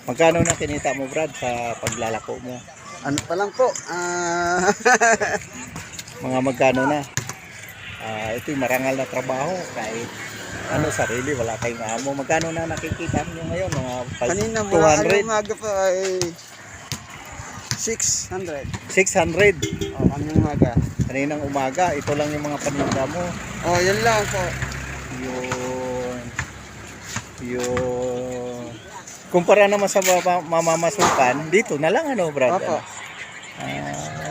Magkano na kinita mo, Brad, sa paglalako mo? Ano pa lang po? Mga magkano na? Ito yung marangal na trabaho. Kahit sarili, wala tayong amo. Magkano na nakikita nyo ngayon? Mga Kanina mo 200? umaga pa ay 600. 600. Kanina umaga. Kaninang umaga, ito lang yung mga paninda mo. Yan lang po. Yun. Kumpara naman sa mamamasukan, dito na lang Brad? Opo.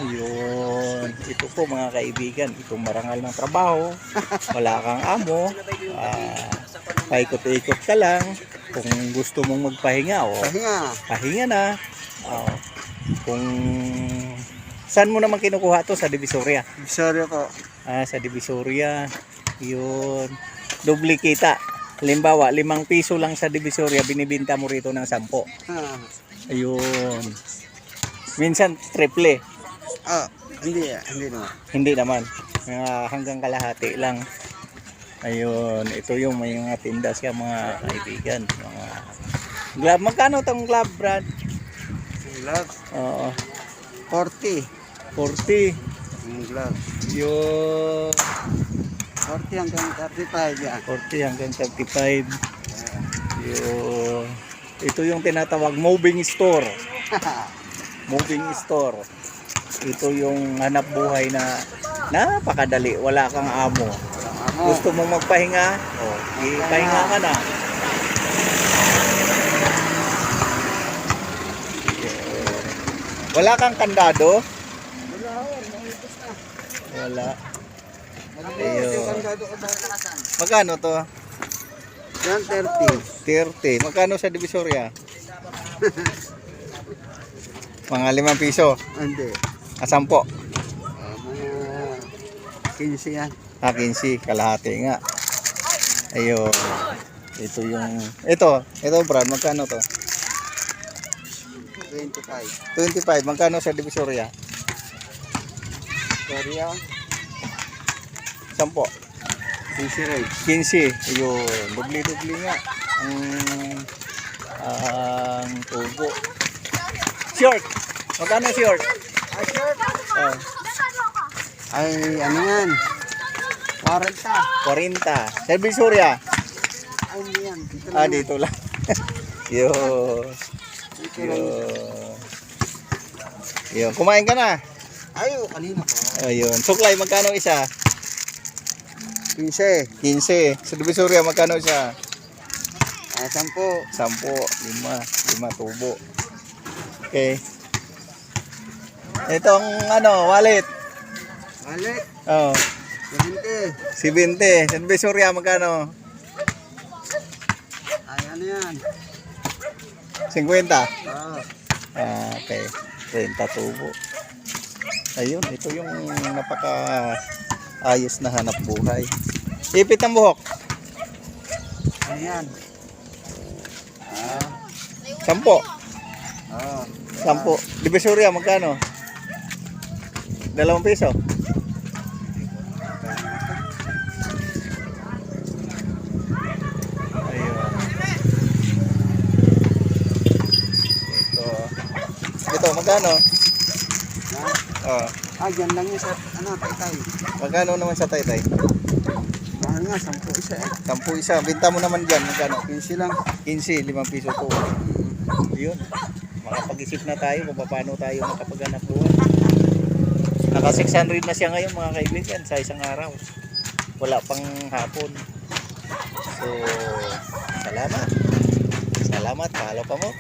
Yun. Ito po mga kaibigan, itong marangal ng trabaho. Wala kang amo. Paikot-ikot ka lang. Kung gusto mong magpahinga, pahinga na. Kung saan mo naman kinukuha to? Sa Divisoria? Divisoria po. Sa Divisoria. Yun. Doble kita. Halimbawa, 5 piso lang sa Divisoria, binibenta mo rito ng 10. Ayun. Minsan triple. Hindi naman. Hindi naman. Hanggang kalahati lang. Ayun, ito yung may mga tinda siya mga kaibigan. Mga glove. Magkano tong glove, Brad? Glove? Oo. 40. 40. Glove. Yun. 40 hanggang 35 yan. 40 hanggang 35. Yun. Ito yung tinatawag moving store. Moving store. Ito yung hanap buhay na napakadali. Wala kang amo. Gusto mong magpahinga? Ipahinga ka na. Wala kang kandado? Wala. Ayun. Magkano to? Yan 30. Magkano sa Divisoria? Mga 5 piso. Hindi. 10. Mga 15 yan. 15. Kalahati nga. Ayun. Ito yung... Ito Brad. Magkano to? 25. 25. Magkano sa Divisoria? Korea. 10. 15 rin. 15. Ayun. Dubli-dubli nga. Ang tubo. Short. Magkano short? Ay, ano yan? 40. 40. Sa Divisoria? Ay, hindi yan. Dito lang. Dito lang. Yun. Yun. Kumain ka na? Ay, kanina po. Ayun. Suklay, magkano isa? 15. 15. Sa Divisoria, magkano isa? 10. 10. 5 tubo. Okay. Itong wallet. Wallet. 70. Sa Divisoria, magkano? Ay, ano yan? 50. Okay. 30 tubo. Ayun, ito yung napaka ayos na hanap buhay. Ipit ng buhok. Ano yan? 10. 10. Divisoria, magkano? 2 piso. Ayun. Ito, magkano? Dyan lang yun sa, Taytay. Magkano naman sa Taytay? Mahal nga, 10 isa 10 isa. Binta mo naman dyan. Magkano? 15 lang. 15, 5 piso po. Yun. Makapag-isip na tayo kung paano tayo makapaghanap buhay. Naka 600 na siya ngayon mga kaibigan sa isang araw. Wala pang hapon. So, salamat. Salamat. Follow pa mo.